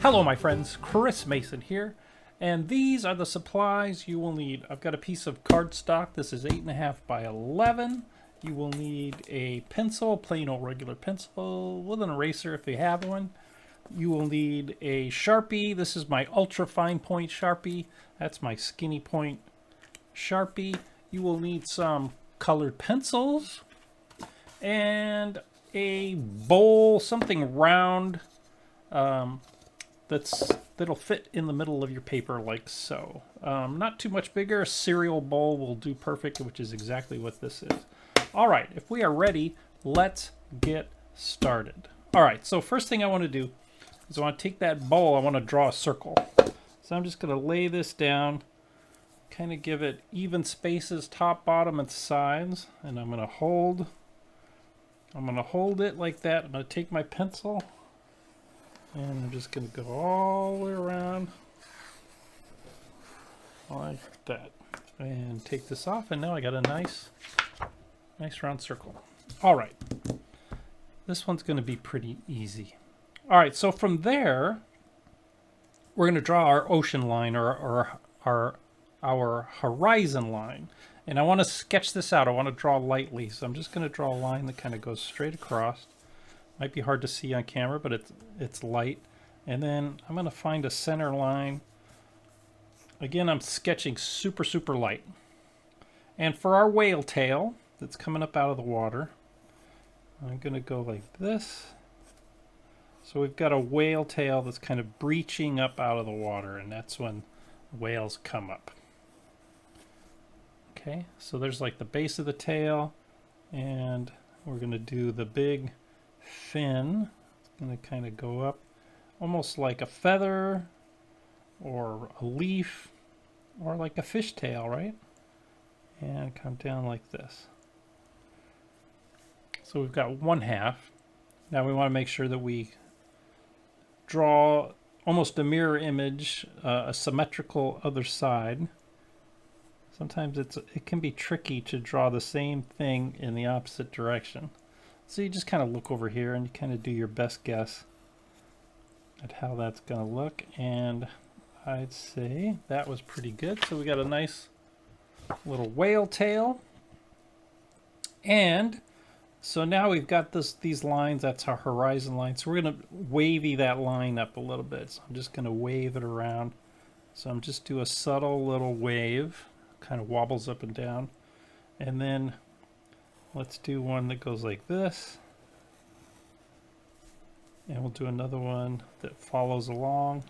Hello my friends, Chris Mason here, and these are the supplies you will need. I've got a piece of cardstock. This is 8.5 by 11. You will need a pencil, plain old regular pencil, with an eraser if you have one. You will need a Sharpie. This is my ultra fine point Sharpie. That's my skinny point Sharpie. You will need some colored pencils and a bowl, something round, that'll fit in the middle of your paper like so. Not too much bigger. A cereal bowl will do perfect, which is exactly what this is. All right, if we are ready, let's get started. All right, so first thing I want to do is I want to take that bowl, I want to draw a circle. So I'm just going to lay this down, kind of give it even spaces, top, bottom, and sides, and I'm going to hold it like that. I'm going to take my pencil, and I'm just going to go all the way around like that. And take this off, and now I got a nice round circle. All right. This one's going to be pretty easy. All right, so from there, we're going to draw our ocean line or our horizon line. And I want to sketch this out. I want to draw lightly. So I'm just going to draw a line that kind of goes straight across. Might be hard to see on camera, but it's light. And then I'm going to find a center line. Again, I'm sketching super, super light. And for our whale tail that's coming up out of the water, I'm going to go like this. So we've got a whale tail that's kind of breaching up out of the water, and that's when whales come up. Okay, so there's like the base of the tail, and we're going to do the big fin. It's going to kind of go up almost like a feather or a leaf or like a fish tail, right? And come down like this. So we've got one half. Now we want to make sure that we draw almost a mirror image, a symmetrical other side. Sometimes it can be tricky to draw the same thing in the opposite direction. So you just kind of look over here and you kind of do your best guess at how that's going to look. And I'd say that was pretty good. So we got a nice little whale tail. And so now we've got these lines. That's our horizon line. So we're going to wavy that line up a little bit. So I'm just going to wave it around. So I'm just do a subtle little wave, kind of wobbles up and down. And then let's do one that goes like this. And we'll do another one that follows along.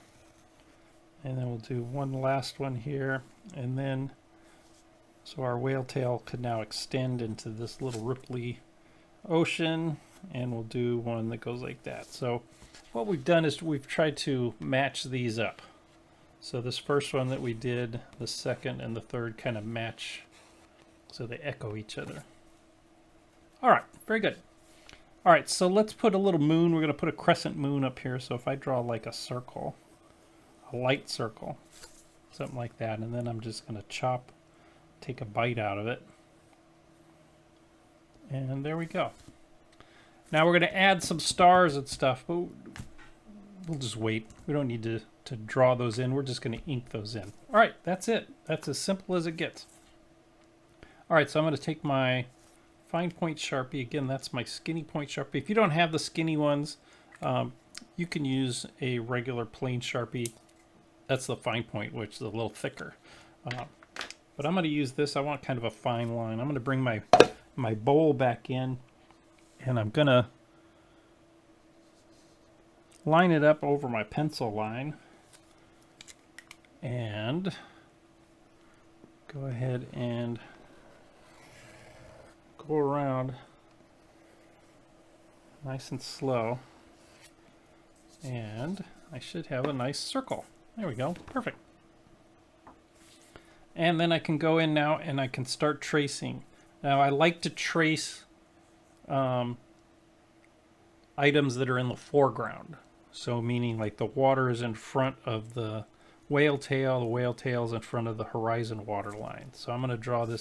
And then we'll do one last one here. And then, so our whale tail could now extend into this little ripply ocean, and we'll do one that goes like that. So what we've done is we've tried to match these up. So this first one that we did, the second and the third kind of match, so they echo each other. All right, very good. All right, so let's put a little moon. We're going to put a crescent moon up here. So if I draw like a circle, a light circle, something like that, and then I'm just going to take a bite out of it. And there we go. Now we're going to add some stars and stuff, but we'll just wait. We don't need to draw those in. We're just going to ink those in. All right, that's it. That's as simple as it gets. All right, so I'm going to take my fine point Sharpie. Again, that's my skinny point Sharpie. If you don't have the skinny ones, you can use a regular plain Sharpie. That's the fine point, which is a little thicker. But I'm going to use this. I want kind of a fine line. I'm going to bring my bowl back in, and I'm going to line it up over my pencil line and go ahead and go around nice and slow, and I should have a nice circle. There we go. Perfect. And then I can go in now and I can start tracing. Now I like to trace items that are in the foreground. So meaning like the water is in front of the whale tail, the whale tail is in front of the horizon water line. So I'm going to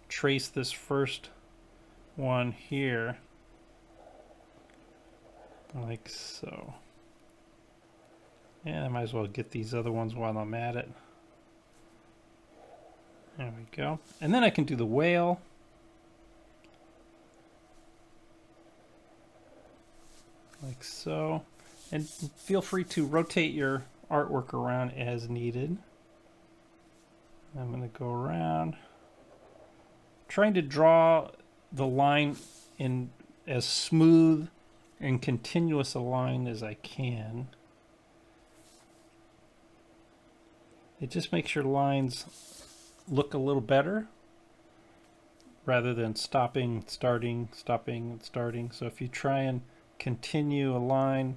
trace this first one here like so. And I might as well get these other ones while I'm at it. There we go. And then I can do the whale. Like so. And feel free to rotate your artwork around as needed. I'm going to go around, trying to draw the line in as smooth and continuous a line as I can. It just makes your lines look a little better rather than stopping, starting, stopping, and starting. So if you try and continue a line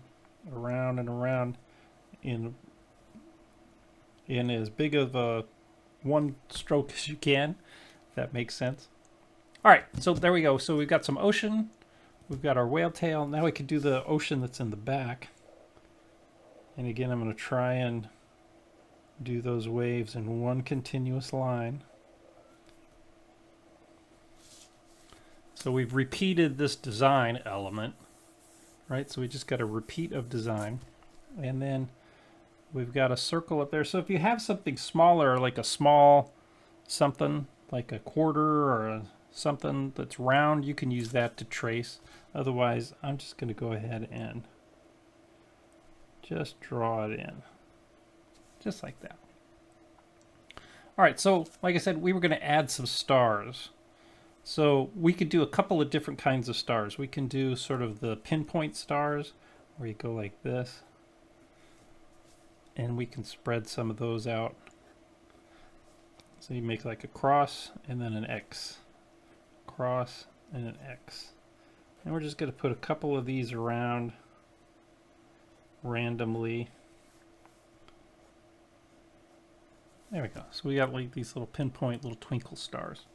around and around in as big of a one stroke as you can, if that makes sense. All right, so there we go. So we've got some ocean, we've got our whale tail. Now we can do the ocean that's in the back. And again, I'm going to try and do those waves in one continuous line. So we've repeated this design element, right? So we just got a repeat of design. And then we've got a circle up there. So if you have something smaller, like a small something, like a quarter or something that's round, you can use that to trace. Otherwise, I'm just going to go ahead and just draw it in. Just like that. All right, so like I said, we were going to add some stars. So we could do a couple of different kinds of stars. We can do sort of the pinpoint stars, where you go like this. And we can spread some of those out. So you make like a cross and then an X. Cross and an X. And we're just going to put a couple of these around randomly. There we go. So we got like these little pinpoint, little twinkle stars.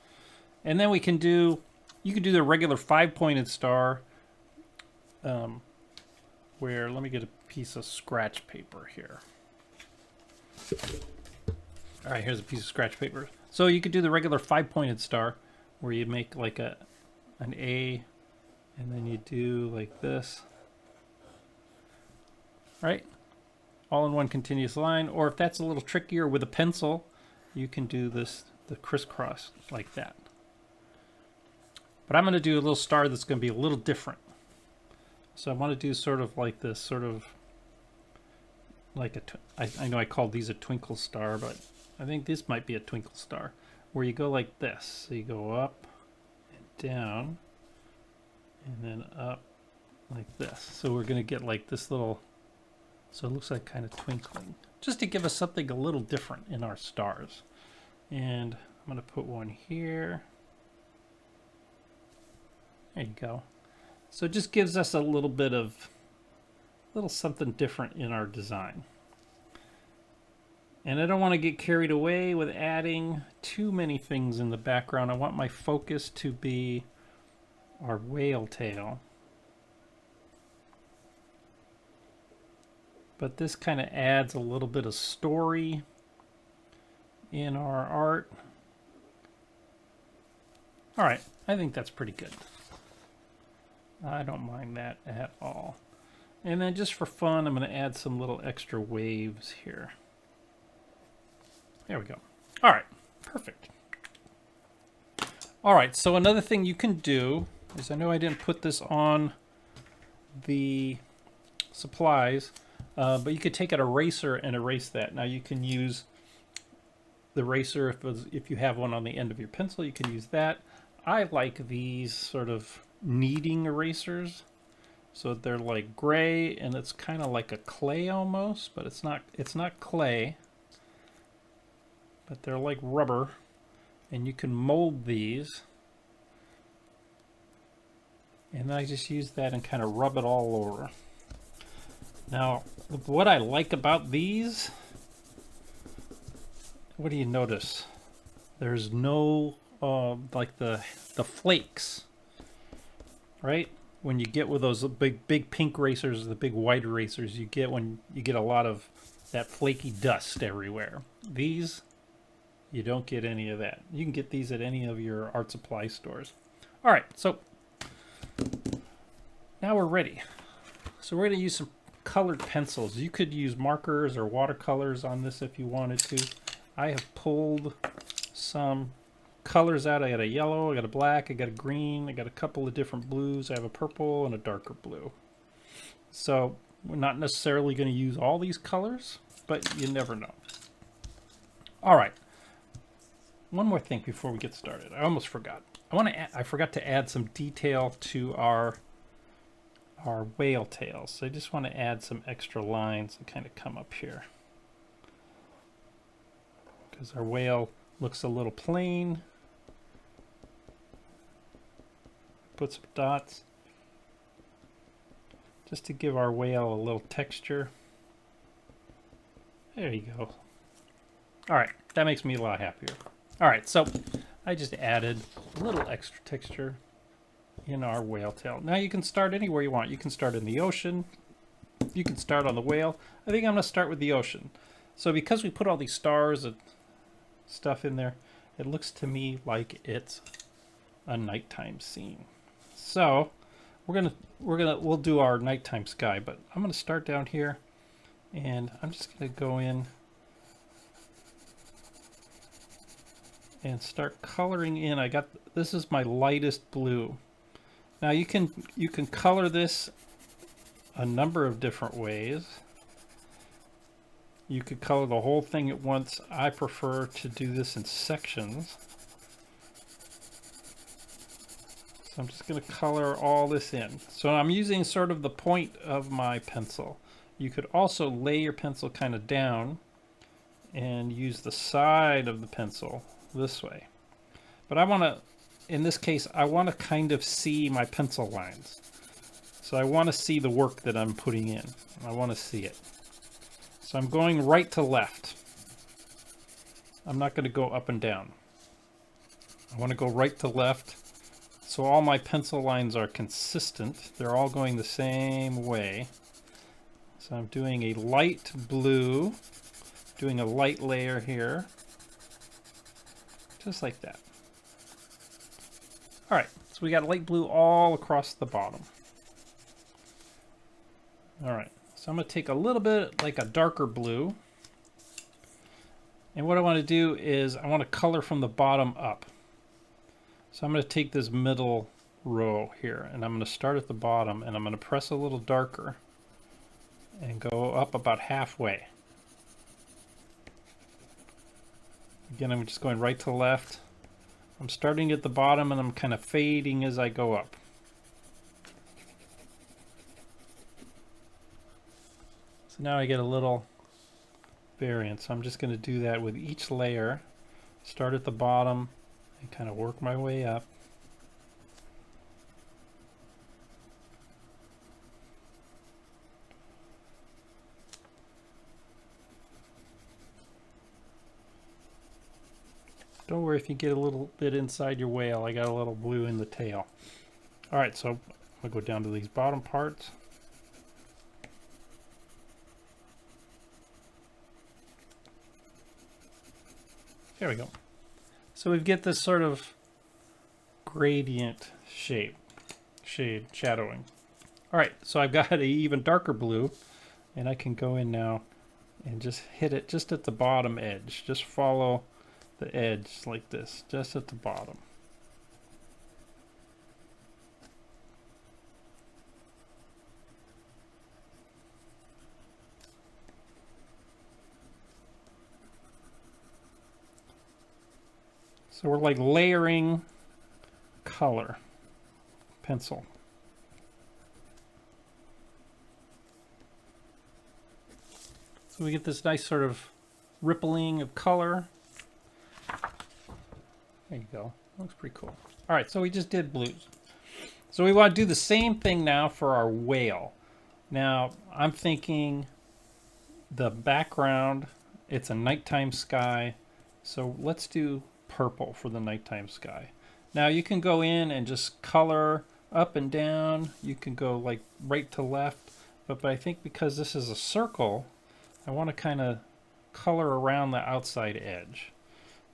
And then we can do, you can do the regular 5-pointed star, where, let me get a piece of scratch paper here. All right, here's a piece of scratch paper. So you could do the regular 5-pointed star, where you make like an A, and then you do like this, right? All in one continuous line. Or if that's a little trickier with a pencil, you can do this, the crisscross like that. But I'm going to do a little star that's going to be a little different. So I want to do sort of like this, sort of like I know I called these a twinkle star, but I think this might be a twinkle star, where you go like this. So you go up and down and then up like this. So we're going to get like this little, so it looks like kind of twinkling, just to give us something a little different in our stars. And I'm going to put one here. There you go. So it just gives us a little bit of, something different in our design. And I don't want to get carried away with adding too many things in the background. I want my focus to be our whale tail. But this kind of adds a little bit of story in our art. All right, I think that's pretty good. I don't mind that at all. And then just for fun, I'm going to add some little extra waves here. There we go. All right, perfect. All right, so another thing you can do is, I know I didn't put this on the supplies, but you could take an eraser and erase that. Now you can use the eraser if you have one on the end of your pencil, you can use that. I like these sort of kneading erasers. So they're like gray, and it's kind of like a clay almost, but it's not clay. But they're like rubber, and you can mold these. And I just use that and kind of rub it all over. Now, what I like about these, what do you notice? There's no like the flakes, right? When you get with those big pink erasers, the big white erasers, you get when you get a lot of that flaky dust everywhere. These, you don't get any of that. You can get these at any of your art supply stores. All right, so now we're ready. So we're going to use some colored pencils. You could use markers or watercolors on this if you wanted to. I have pulled some colors out. I got a yellow, I got a black, I got a green, I got a couple of different blues. I have a purple and a darker blue. So we're not necessarily going to use all these colors, but you never know. All right. One more thing before we get started. I almost forgot. I forgot to add some detail to our whale tails. So I just want to add some extra lines and kind of come up here, because our whale looks a little plain. Put some dots just to give our whale a little texture. There you go. All right, that makes me a lot happier. All right, so I just added a little extra texture in our whale tail. Now you can start anywhere you want. You can start in the ocean. You can start on the whale. I think I'm going to start with the ocean. So because we put all these stars and stuff in there, it looks to me like it's a nighttime scene. So we'll do our nighttime sky, but I'm going to start down here, and I'm just going to go in and start coloring in. This is my lightest blue. Now you can color this a number of different ways. You could color the whole thing at once. I prefer to do this in sections. So I'm just going to color all this in. So I'm using sort of the point of my pencil. You could also lay your pencil kind of down and use the side of the pencil this way. But in this case, I want to kind of see my pencil lines. So I want to see the work that I'm putting in. I want to see it. So I'm going right to left. I'm not going to go up and down. I want to go right to left. So all my pencil lines are consistent. They're all going the same way. So I'm doing a light blue, doing a light layer here. Just like that. All right, so we got light blue all across the bottom. All right, so I'm going to take a little bit like a darker blue. And what I want to do is I want to color from the bottom up. So I'm going to take this middle row here, and I'm going to start at the bottom, and I'm going to press a little darker and go up about halfway. Again, I'm just going right to left. I'm starting at the bottom and I'm kind of fading as I go up. So now I get a little variance. So I'm just going to do that with each layer. Start at the bottom and kind of work my way up. Don't worry if you get a little bit inside your whale. I got a little blue in the tail. All right, so I'll go down to these bottom parts. There we go. So we get this sort of gradient shade, shadowing. All right, so I've got an even darker blue, and I can go in now and just hit it just at the bottom edge. Just follow the edge like this, just at the bottom. So we're like layering color, pencil. So we get this nice sort of rippling of color. There you go. Looks pretty cool. All right, so we just did blues. So we want to do the same thing now for our whale. Now, I'm thinking the background, it's a nighttime sky. So let's do purple for the nighttime sky. Now you can go in and just color up and down. You can go like right to left. But I think because this is a circle, I want to kind of color around the outside edge.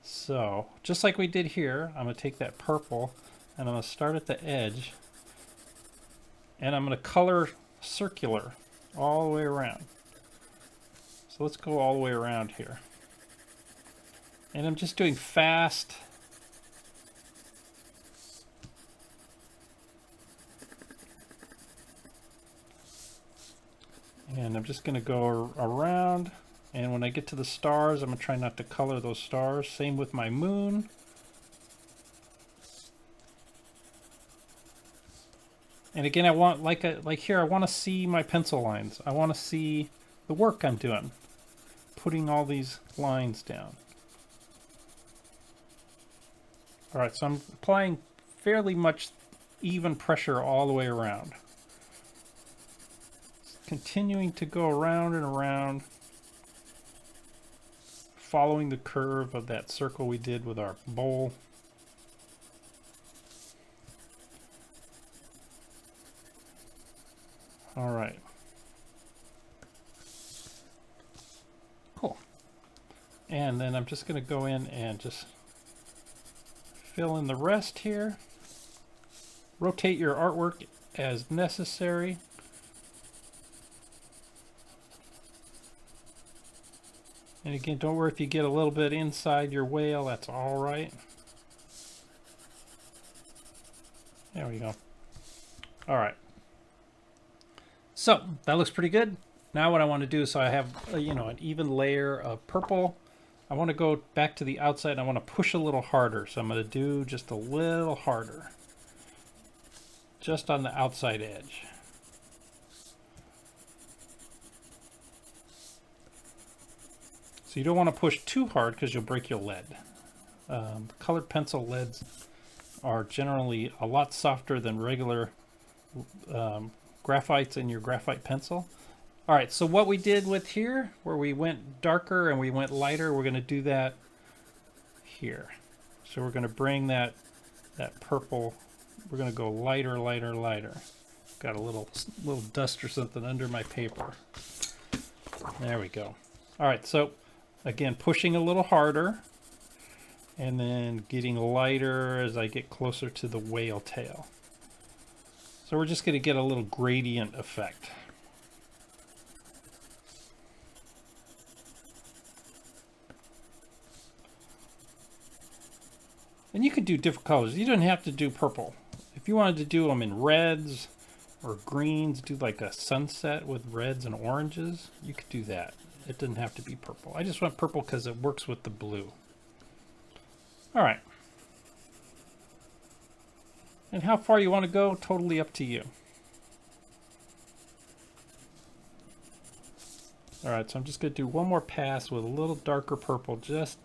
So just like we did here, I'm going to take that purple and I'm going to start at the edge and I'm going to color circular all the way around. So let's go all the way around here. And I'm just doing fast. And I'm just going to go around. And when I get to the stars, I'm going to try not to color those stars. Same with my moon. And again, I want, like here, I want to see my pencil lines. I want to see the work I'm doing, putting all these lines down. All right, so I'm applying fairly much even pressure all the way around. Continuing to go around and around, following the curve of that circle we did with our bowl. All right. Cool. And then I'm just going to go in and just fill in the rest here. Rotate your artwork as necessary. And again, don't worry if you get a little bit inside your whale, that's all right. There we go. All right. So that looks pretty good. Now what I want to do is, so I have an even layer of purple. I want to go back to the outside and I want to push a little harder. So I'm going to do just a little harder. Just on the outside edge. So you don't want to push too hard because you'll break your lead. Colored pencil leads are generally a lot softer than regular graphites in your graphite pencil. All right, so what we did with here, where we went darker and we went lighter, we're going to do that here. So we're going to bring that purple, we're going to go lighter, lighter, lighter. Got a little dust or something under my paper. There we go. All right, so again, pushing a little harder and then getting lighter as I get closer to the whale tail. So we're just going to get a little gradient effect. And you could do different colors. You don't have to do purple. If you wanted to do them in reds or greens, do like a sunset with reds and oranges, you could do that. It doesn't have to be purple. I just went purple because it works with the blue. All right. And how far you want to go, totally up to you. All right, so I'm just going to do one more pass with a little darker purple just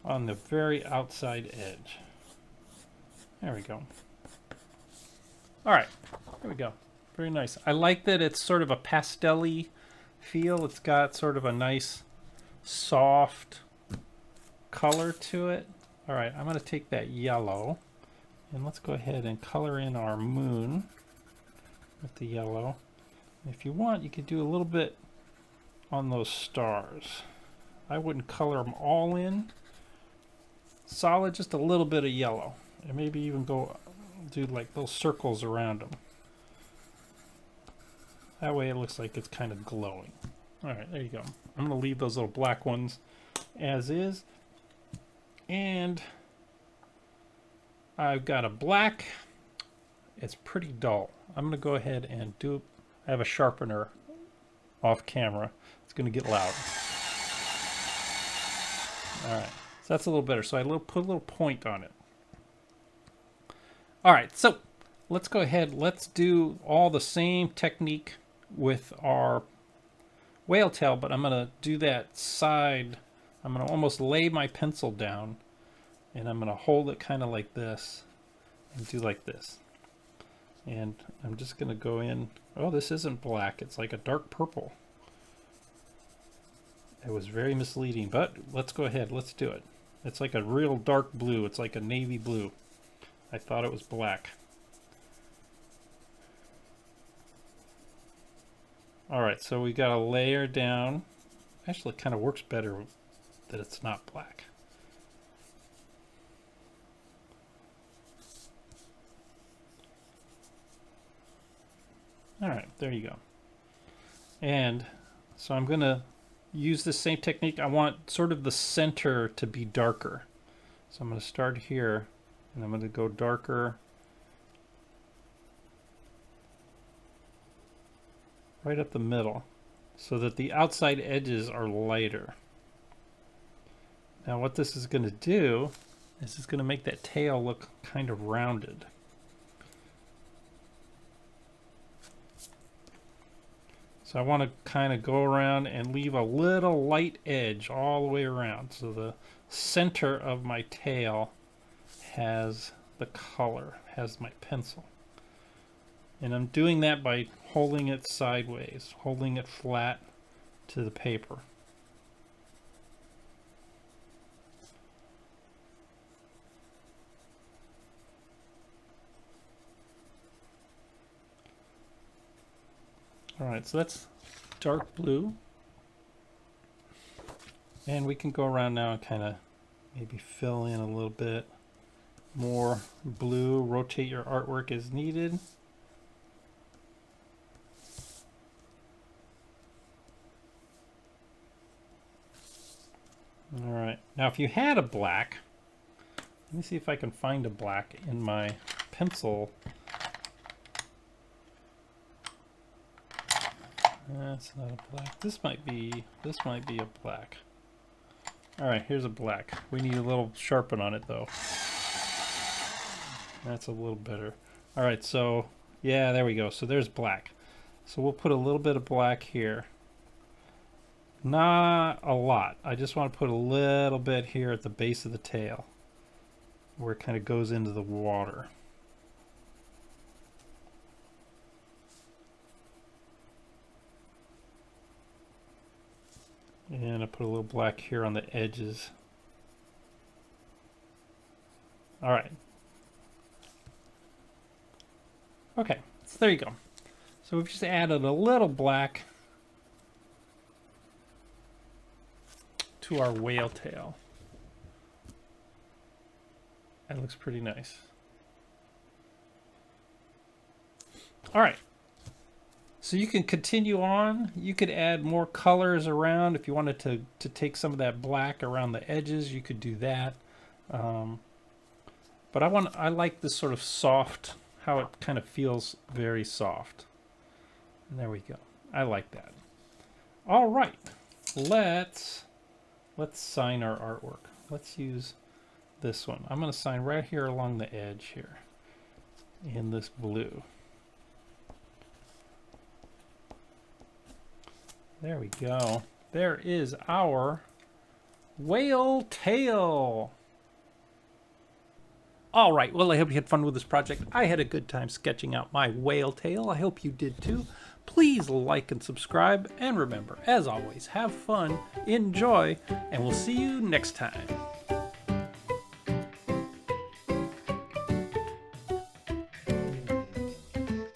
on the very outside edge. There we go. All right, there we go. Very nice. I like that it's sort of a pastel-y feel. It's got sort of a nice soft color to it. All right, I'm going to take that yellow and let's go ahead and color in our moon with the yellow. If you want, you could do a little bit on those stars. I wouldn't color them all in solid, just a little bit of yellow, and maybe even go do like those circles around them. That way it looks like it's kind of glowing. All right, there you go. I'm going to leave those little black ones as is. And I've got a black. It's pretty dull. I'm going to go ahead and do, I have a sharpener off camera. It's going to get loud. All right, so that's a little better. So I put a little point on it. All right, so let's go ahead. Let's do all the same technique with our whale tail, but I'm going to do that side. I'm going to almost lay my pencil down, and I'm going to hold it kind of like this and do like this. And I'm just going to go in. Oh, this isn't black. It's like a dark purple. It was very misleading, but let's go ahead. Let's do it. It's like a real dark blue. It's like a navy blue. I thought it was black. All right, so we got a layer down. Actually, it kind of works better that it's not black. All right, there you go. And so I'm going to use the same technique. I want sort of the center to be darker. So I'm going to start here, and I'm going to go darker right up the middle so that the outside edges are lighter. Now what this is going to do is it's going to make that tail look kind of rounded. So I want to kind of go around and leave a little light edge all the way around. So the center of my tail has the color, has my pencil. And I'm doing that by holding it sideways, holding it flat to the paper. All right, so that's dark blue. And we can go around now and kind of maybe fill in a little bit more blue. Rotate your artwork as needed. All right, now if you had a black, let me see if I can find a black in my pencil. That's not a black. This might be a black. All right, here's a black. We need a little sharpen on it though. That's a little better. All right, so yeah, there we go. So there's black. So we'll put a little bit of black here. Not a lot. I just want to put a little bit here at the base of the tail where it kind of goes into the water. And I put a little black here on the edges. All right. Okay, so there you go. So we've just added a little black to our whale tail. That looks pretty nice. All right. So you can continue on. You could add more colors around. If you wanted to take some of that black around the edges, you could do that. But I like this sort of soft, how it kind of feels very soft. And there we go. I like that. All right. Let's sign our artwork. Let's use this one. I'm going to sign right here along the edge here in this blue. There we go. There is our whale tail. All right, well, I hope you had fun with this project. I had a good time sketching out my whale tail. I hope you did too. Please like and subscribe. And remember, as always, have fun, enjoy, and we'll see you next time.